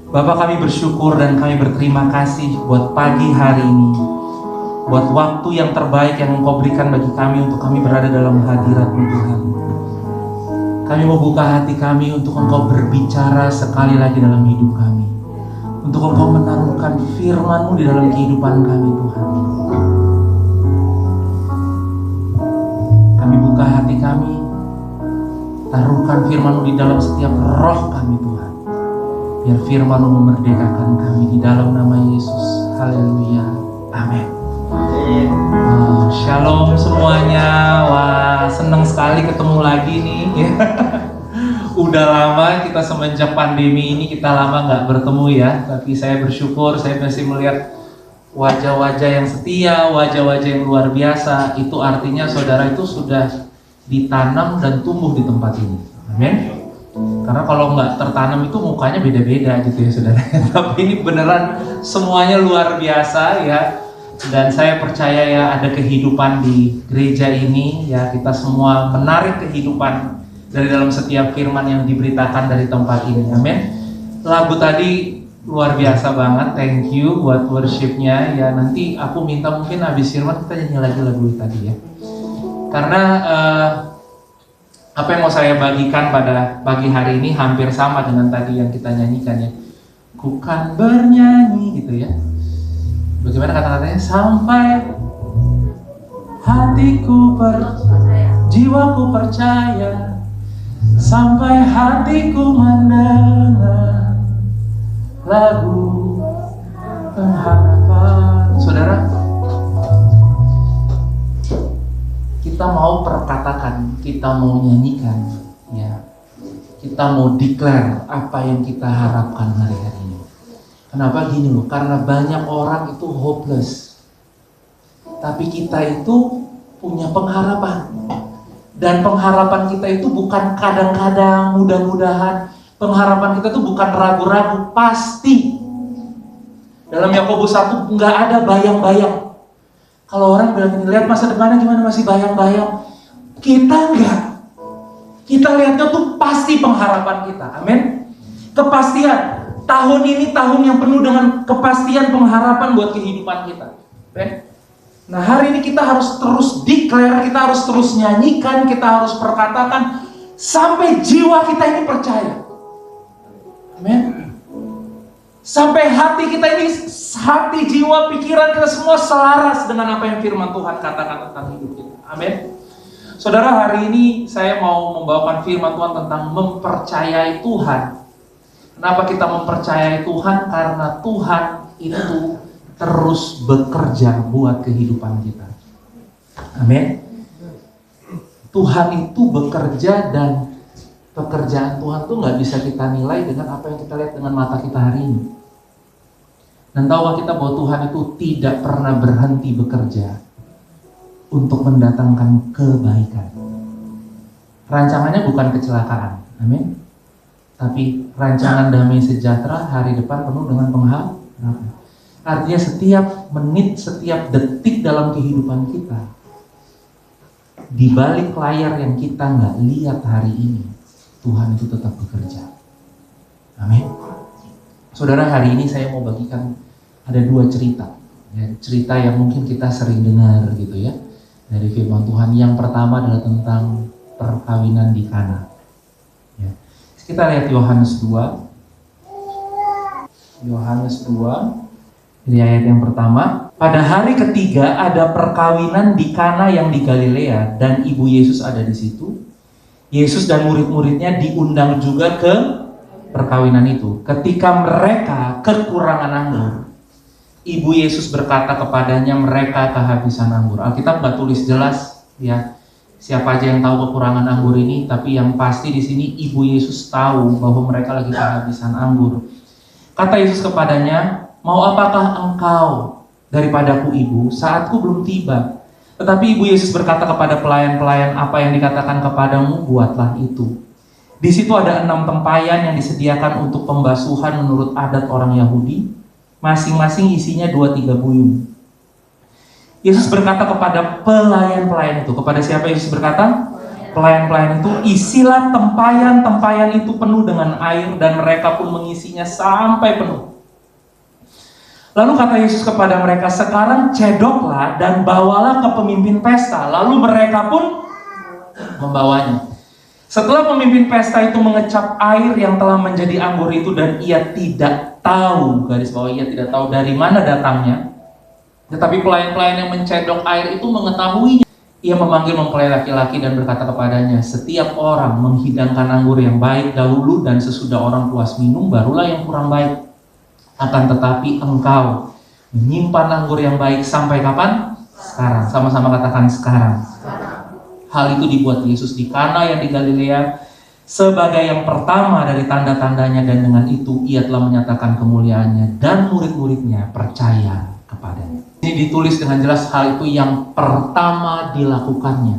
Bapak, kami bersyukur dan kami berterima kasih buat pagi hari ini, buat waktu yang terbaik yang Engkau berikan bagi kami untuk kami berada dalam hadirat-Mu Tuhan. Kami mau buka hati kami untuk Engkau berbicara sekali lagi dalam hidup kami, untuk Engkau menaruhkan firman-Mu di dalam kehidupan kami Tuhan. Kami buka hati kami, taruhkan firman-Mu di dalam setiap roh kami Tuhan. Biar firman-Mu memerdekakan kami di dalam nama Yesus. Haleluya. Amin. Shalom semuanya. Wah, senang sekali ketemu lagi nih. Udah lama kita semenjak pandemi ini kita lama nggak bertemu ya. Tapi saya bersyukur saya masih melihat wajah-wajah yang setia, wajah-wajah yang luar biasa. Itu artinya saudara itu sudah ditanam dan tumbuh di tempat ini. Amin. Karena kalau nggak tertanam itu mukanya beda-beda gitu ya saudara. Tapi ini beneran semuanya luar biasa ya. Dan saya percaya ya ada kehidupan di gereja ini ya. Kita semua menarik kehidupan dari dalam setiap firman yang diberitakan dari tempat ini. Amin. Lagu tadi luar biasa banget. Thank you buat worshipnya ya. Nanti aku minta mungkin habis firman kita nyanyi lagi lagu tadi ya. Karena apa yang mau saya bagikan pada pagi hari ini hampir sama dengan tadi yang kita nyanyikan ya. Ku kan bernyanyi gitu ya. Bagaimana kata-katanya? Sampai hatiku jiwaku percaya, sampai hatiku mendengar lagu pengharapan. Saudara, kita mau perkatakan, kita mau nyanyikan, ya, kita mau declare apa yang kita harapkan hari-hari ini. Kenapa gini loh? Karena banyak orang itu hopeless, tapi kita itu punya pengharapan. Dan pengharapan kita itu bukan kadang-kadang, mudah-mudahan. Pengharapan kita itu bukan ragu-ragu, pasti. Dalam Yakobus 1 nggak ada bayang-bayang. Kalau orang bilang ini, lihat masa depannya gimana, masih bayang-bayang. Kita enggak. Kita lihatnya tuh pasti pengharapan kita. Amin. Kepastian. Tahun ini tahun yang penuh dengan kepastian pengharapan buat kehidupan kita. Amin. Nah hari ini kita harus terus declare, kita harus terus nyanyikan, kita harus perkatakan sampai jiwa kita ini percaya. Amin. Sampai hati kita ini, hati, jiwa, pikiran kita semua selaras dengan apa yang firman Tuhan katakan tentang hidup kita. Amin. Saudara, hari ini saya mau membawakan firman Tuhan tentang mempercayai Tuhan. Kenapa kita mempercayai Tuhan? Karena Tuhan itu terus bekerja buat kehidupan kita. Amin. Tuhan itu bekerja dan pekerjaan Tuhan tuh nggak bisa kita nilai dengan apa yang kita lihat dengan mata kita hari ini. Dan tahu kita bahwa Tuhan itu tidak pernah berhenti bekerja untuk mendatangkan kebaikan. Rancangannya bukan kecelakaan, amin. Tapi rancangan damai sejahtera, hari depan penuh dengan pengharapan. Artinya setiap menit, setiap detik dalam kehidupan kita, di balik layar yang kita nggak lihat hari ini, Tuhan itu tetap bekerja. Amin. Saudara, hari ini saya mau bagikan ada dua cerita. Ya, cerita yang mungkin kita sering dengar gitu ya dari firman Tuhan. Yang pertama adalah tentang perkawinan di Kana. Ya. Kita lihat Yohanes 2. Yohanes 2 dari ayat yang pertama. Pada hari ketiga ada perkawinan di Kana yang di Galilea dan ibu Yesus ada di situ. Yesus dan murid-muridnya diundang juga ke perkawinan itu. Ketika mereka kekurangan anggur, ibu Yesus berkata kepadanya, mereka kehabisan anggur. Alkitab nggak tulis jelas ya siapa aja yang tahu kekurangan anggur ini, tapi yang pasti di sini ibu Yesus tahu bahwa mereka lagi kehabisan anggur. Kata Yesus kepadanya, mau apakah engkau daripadaku ibu? Saatku belum tiba. Tetapi ibu Yesus berkata kepada pelayan-pelayan, apa yang dikatakan kepadamu, buatlah itu. Di situ ada 6 tempayan yang disediakan untuk pembasuhan menurut adat orang Yahudi. Masing-masing isinya 2-3 buyung. Yesus berkata kepada pelayan-pelayan itu. Kepada siapa Yesus berkata? Pelayan-pelayan itu, isilah tempayan-tempayan itu penuh dengan air, dan mereka pun mengisinya sampai penuh. Lalu kata Yesus kepada mereka, sekarang cedoklah dan bawalah ke pemimpin pesta. Lalu mereka pun membawanya. Setelah pemimpin pesta itu mengecap air yang telah menjadi anggur itu, dan ia tidak tahu, garis bawah, ia tidak tahu dari mana datangnya, tetapi pelayan-pelayan yang mencedok air itu mengetahuinya. Ia memanggil mempelai laki-laki dan berkata kepadanya, setiap orang menghidangkan anggur yang baik dahulu, dan sesudah orang puas minum, barulah yang kurang baik. Akan tetapi engkau menyimpan anggur yang baik sampai kapan? Sekarang. Sama-sama katakan sekarang. Hal itu dibuat Yesus di Kana yang di Galilea sebagai yang pertama dari tanda-tandanya, dan dengan itu ia telah menyatakan kemuliaannya, dan murid-muridnya percaya kepadanya. Ini ditulis dengan jelas hal itu yang pertama dilakukannya.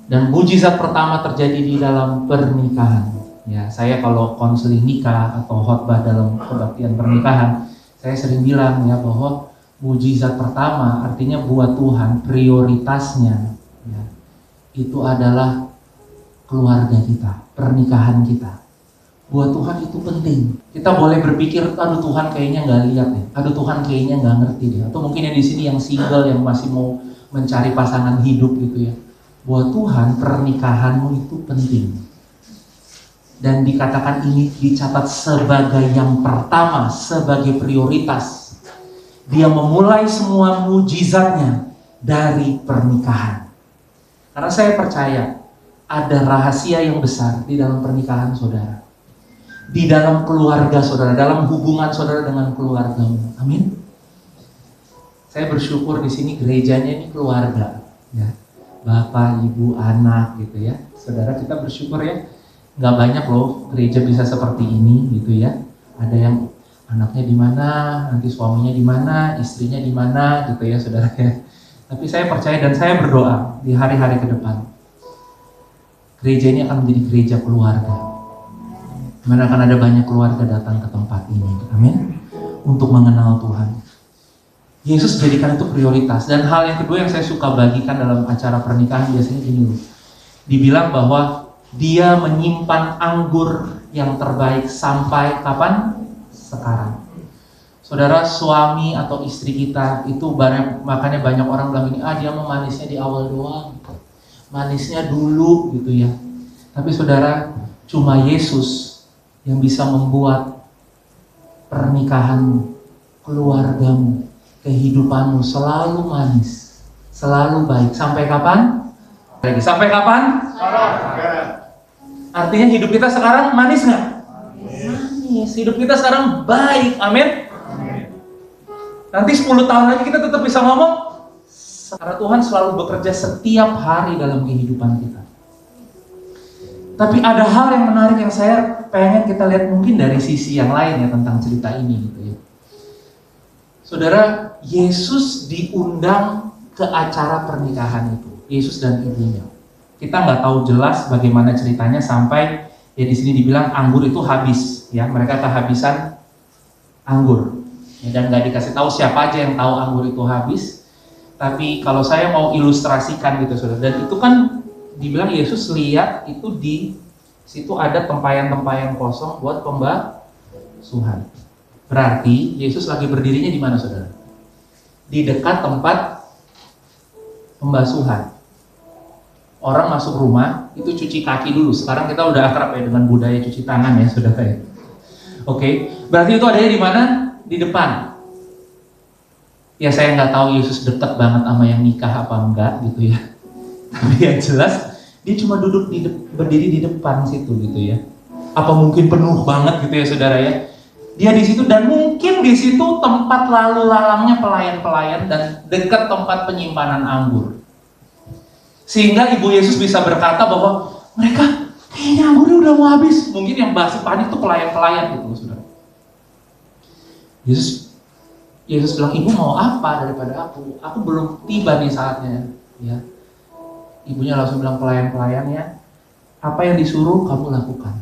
Dan mujizat pertama terjadi di dalam pernikahan. Ya, saya kalau konseling nikah atau khotbah dalam kebaktian pernikahan, saya sering bilang ya bahwa mujizat pertama artinya buat Tuhan prioritasnya ya, itu adalah keluarga kita, pernikahan kita. Buat Tuhan itu penting. Kita boleh berpikir, aduh Tuhan kayaknya nggak lihat deh, aduh Tuhan kayaknya nggak ngerti deh, atau mungkin yang di sini yang single yang masih mau mencari pasangan hidup gitu ya. Buat Tuhan pernikahanmu itu penting. Dan dikatakan ini dicatat sebagai yang pertama, sebagai prioritas. Dia memulai semua mujizatnya dari pernikahan. Karena saya percaya ada rahasia yang besar di dalam pernikahan saudara, di dalam keluarga saudara, dalam hubungan saudara dengan keluargamu. Amin. Saya bersyukur di sini gerejanya ini keluarga, ya, bapak, ibu, anak, gitu ya. Saudara, kita bersyukur ya. Nggak banyak loh gereja bisa seperti ini gitu ya. Ada yang anaknya di mana, nanti suaminya di mana, istrinya di mana gitu ya saudara ya. Tapi saya percaya dan saya berdoa di hari-hari ke depan gereja ini akan menjadi gereja keluarga. Mana akan ada banyak keluarga datang ke tempat ini. Amin. Untuk mengenal Tuhan. Yesus jadikan itu prioritas. Dan hal yang kedua yang saya suka bagikan dalam acara pernikahan biasanya gini loh. Dibilang bahwa dia menyimpan anggur yang terbaik sampai kapan? Sekarang. Saudara, suami atau istri kita itu makanya banyak orang bilang ini, dia mau manisnya di awal doang, manisnya dulu gitu ya. Tapi saudara, cuma Yesus yang bisa membuat pernikahanmu, keluargamu, kehidupanmu selalu manis, selalu baik. Sampai kapan? Sampai kapan? Artinya hidup kita sekarang manis nggak? Manis. Hidup kita sekarang baik. Amin. Nanti 10 tahun lagi kita tetap bisa ngomong. Karena Tuhan selalu bekerja setiap hari dalam kehidupan kita. Tapi ada hal yang menarik yang saya pengen kita lihat mungkin dari sisi yang lain ya tentang cerita ini gitu ya. Saudara, Yesus diundang ke acara pernikahan itu. Yesus dan ibunya. Kita nggak tahu jelas bagaimana ceritanya sampai ya di sini dibilang anggur itu habis, ya mereka kehabisan anggur, ya, dan nggak dikasih tahu siapa aja yang tahu anggur itu habis. Tapi kalau saya mau ilustrasikan gitu saudara, dan itu kan dibilang Yesus lihat itu di situ ada tempayan-tempayan kosong buat pembasuhan. Berarti Yesus lagi berdirinya di mana saudara? Di dekat tempat pembasuhan. Orang masuk rumah itu cuci kaki dulu. Sekarang kita udah akrab ya dengan budaya cuci tangan ya saudara ya. Oke, berarti itu adanya di mana? Di depan. Ya saya nggak tahu Yesus dekat banget sama yang nikah apa enggak gitu ya. Tapi yang jelas dia cuma duduk berdiri di depan situ gitu ya. Apa mungkin penuh banget gitu ya saudara ya? Dia di situ dan mungkin di situ tempat lalu lalangnya pelayan-pelayan dan dekat tempat penyimpanan anggur. Sehingga Ibu Yesus bisa berkata bahwa mereka kayaknya anggurnya udah mau habis. Mungkin yang basi panik itu pelayan-pelayan gitu saudara. Yesus bilang, ibu mau apa daripada aku? Aku belum tiba nih saatnya. Ya. Ibunya langsung bilang pelayan-pelayannya, apa yang disuruh kamu lakukan.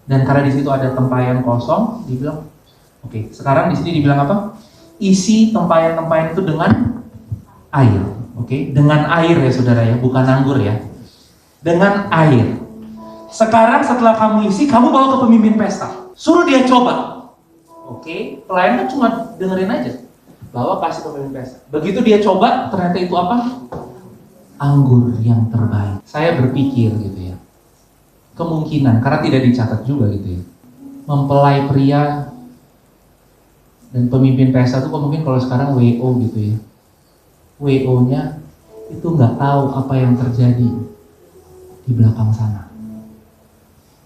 Dan karena di situ ada tempayan kosong, dibilang, oke, sekarang di sini dibilang apa? Isi tempayan-tempayan itu dengan air. Oke, dengan air ya saudara ya, bukan anggur ya. Dengan air. Sekarang setelah kamu isi, kamu bawa ke pemimpin pesta. Suruh dia coba. Oke, pelayan kan cuma dengerin aja. Bawa kasih ke pemimpin pesta. Begitu dia coba, ternyata itu apa? Anggur yang terbaik. Saya berpikir gitu ya. Kemungkinan, karena tidak dicatat juga gitu ya. Mempelai pria dan pemimpin pesta itu mungkin kalau sekarang WO gitu ya. WO-nya itu nggak tahu apa yang terjadi di belakang sana.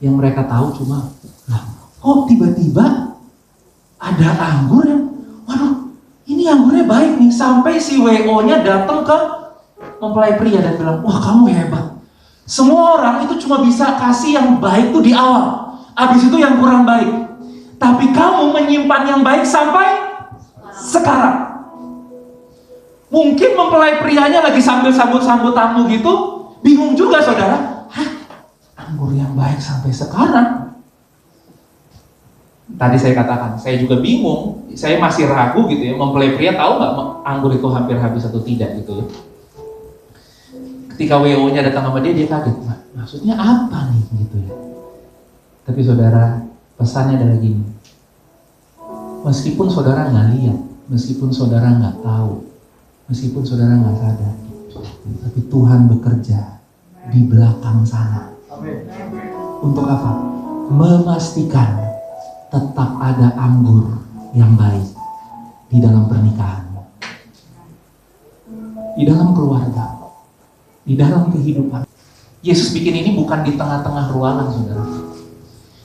Yang mereka tahu cuma, lah kok tiba-tiba ada anggur yang, waduh ini anggurnya baik nih. Sampai si WO-nya datang ke mempelai pria dan bilang, wah kamu hebat. Semua orang itu cuma bisa kasih yang baik tuh di awal. Habis itu yang kurang baik. Tapi kamu menyimpan yang baik sampai sekarang. Mungkin mempelai prianya lagi sambil sambut-sambut tamu gitu, bingung juga saudara. Hah? Anggur yang baik sampai sekarang? Tadi saya katakan, saya juga bingung. Saya masih ragu gitu ya, mempelai pria tahu nggak anggur itu hampir habis atau tidak gitu ya. Ketika WO-nya datang sama dia kaget. Maksudnya apa nih gitu ya. Tapi saudara, pesannya adalah gini. Meskipun saudara nggak lihat, meskipun saudara nggak tahu, meskipun saudara nggak sadar, tapi Tuhan bekerja di belakang sana. Untuk apa? Memastikan tetap ada anggur yang baik di dalam pernikahan, di dalam keluarga, di dalam kehidupan. Yesus bikin ini bukan di tengah-tengah ruangan, saudara.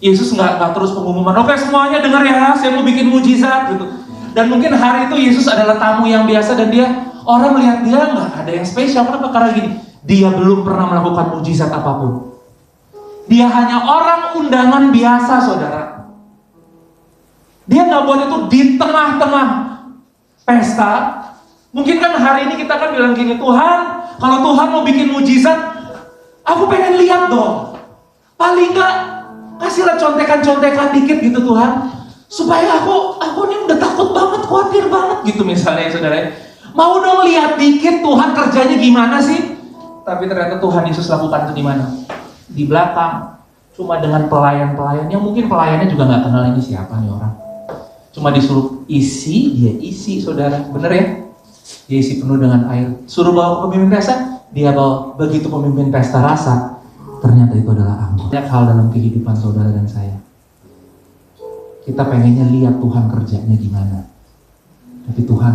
Yesus nggak terus pengumuman, oke semuanya dengar ya, saya mau bikin mujizat gitu. Dan mungkin hari itu Yesus adalah tamu yang biasa dan orang melihat dia nggak ada yang spesial. Kenapa? Karena gini, dia belum pernah melakukan mujizat apapun. Dia hanya orang undangan biasa, saudara. Dia nggak buat itu di tengah-tengah pesta. Mungkin kan hari ini kita kan bilang gini, Tuhan, kalau Tuhan mau bikin mujizat, aku pengen lihat dong. Paling nggak kasihlah contekan-contekan dikit gitu Tuhan, supaya aku nih udah takut banget, khawatir banget gitu misalnya ya saudara. Mau dong lihat dikit Tuhan kerjanya gimana sih? Tapi ternyata Tuhan Yesus lakukan itu di mana? Di belakang, cuma dengan pelayan-pelayan yang mungkin pelayannya juga nggak kenal ini siapa nih orang. Cuma disuruh isi, dia isi saudara, bener ya? Dia isi penuh dengan air. Suruh bawa ke pemimpin pesta, dia bawa. Begitu pemimpin pesta rasa, ternyata itu adalah anggur. Banyak hal dalam kehidupan saudara dan saya. Kita pengennya lihat Tuhan kerjanya gimana. Tapi Tuhan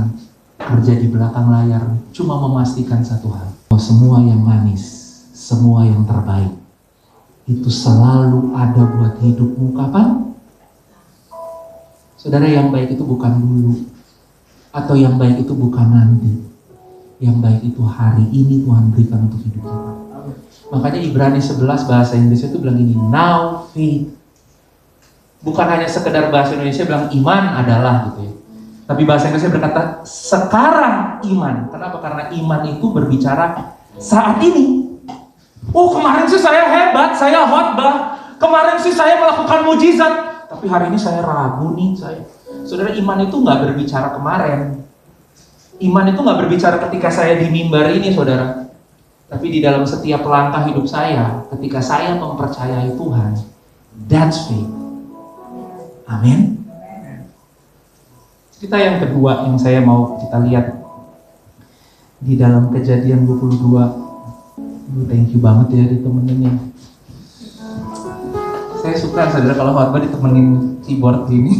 kerja di belakang layar cuma memastikan satu hal. Bahwa semua yang manis, semua yang terbaik, itu selalu ada buat hidupmu kapan? Saudara, yang baik itu bukan dulu. Atau yang baik itu bukan nanti. Yang baik itu hari ini Tuhan berikan untuk hidup kita. Makanya Ibrani 11 bahasa Inggrisnya itu bilang gini, now faith. Bukan hanya sekedar bahasa Indonesia bilang iman adalah gitu ya. Tapi bahasa Inggrisnya berkata sekarang iman. Kenapa? Karena iman itu berbicara saat ini. Oh kemarin sih saya hebat, saya khotbah. Kemarin sih saya melakukan mujizat. Tapi hari ini saya ragu nih saya. Saudara, iman itu nggak berbicara kemarin. Iman itu nggak berbicara ketika saya di mimbar ini saudara. Tapi di dalam setiap langkah hidup saya, ketika saya mempercayai Tuhan, that's faith. Amin. Cerita yang kedua yang saya mau kita lihat di dalam Kejadian 22. Thank you banget ya ditemeninnya. Saya suka saudara kalau khotbah ditemenin keyboard gini.